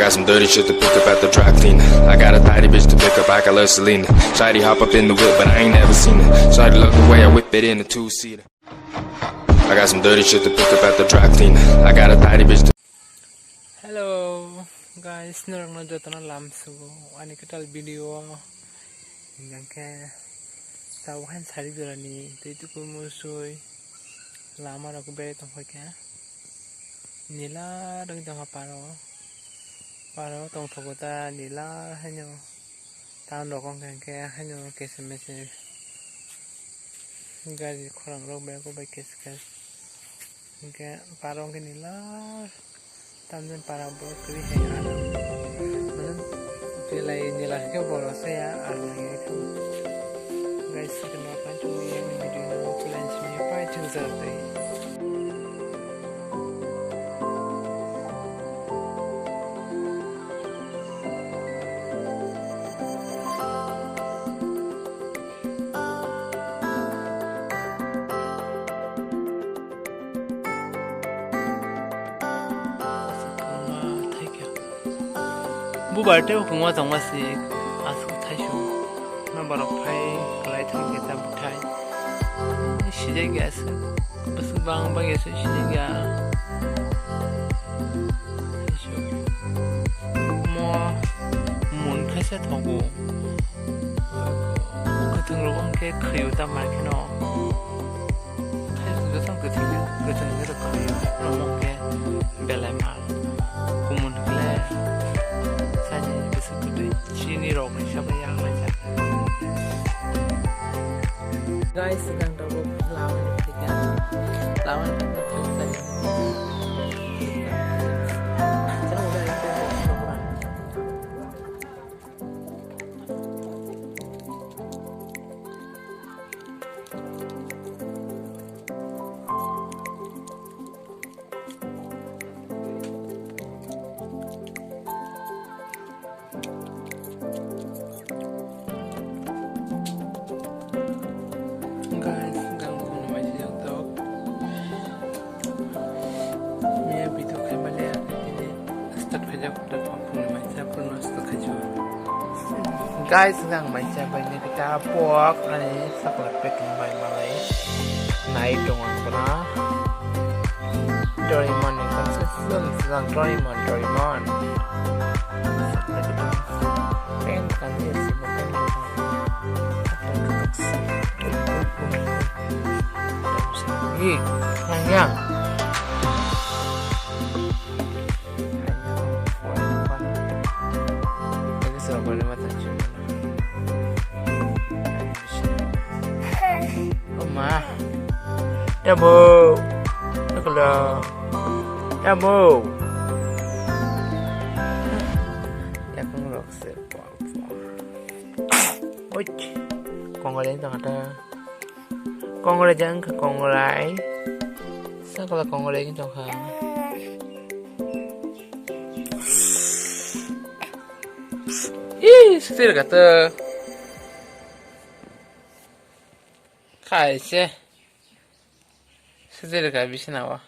got some dirty shit to pick up at the dry cleaner. I got a tidy bitch to pick up, I got love Selena. Shawty hop up in the whip, but I ain't never seen it. Shawty love the way I whip it in a two-seater. I got some dirty shit to pick up at the dry cleaner. I got a tidy bitch to... Hello guys, narang na jota na lam sugo. Ani katal video yang ke tawahan sari dorani. Itu ku musuh lama aku beri tongkol ke. Nila dong tongkol paro tongkol kota nila hanya tahun dokong ke hanya kesemese. Gari korang rok beri aku beri kes. Ke parong ke nila. Tamdan para bro kiri hai ana manan pelai nila ke boro saya ana itu guys kenal kan tu yang video no plans ni apa itu zati bubarteo kungwa jongma si asu thaisu number of phai kalai thang ke ta buthai sije gas basu bang bang yesu sije ga isu mo mun khaisa thogu katung ro bang ke khyu ta mar ke no thai su sang ke thing ke thang ke khyu no mo ke belai mar kumun kle sini rok siapa yang macam guys sedang double lawan kita lawan kita guys sedang baca banyak kita puak ani sakla packing by malay naik dong pernah Doraemon yang kan sedang Doraemon sakla kita pengen kan dia sih bukan yang boleh mata Oma, Damo, Sakla, Damo. Ya kung rokse po. Oi, kongolay tang ada. Kongolay jang ka kongolay. Sakla kongolay kin tong ha. Ih, setir kata. Kai sih, setir kah bisna wa.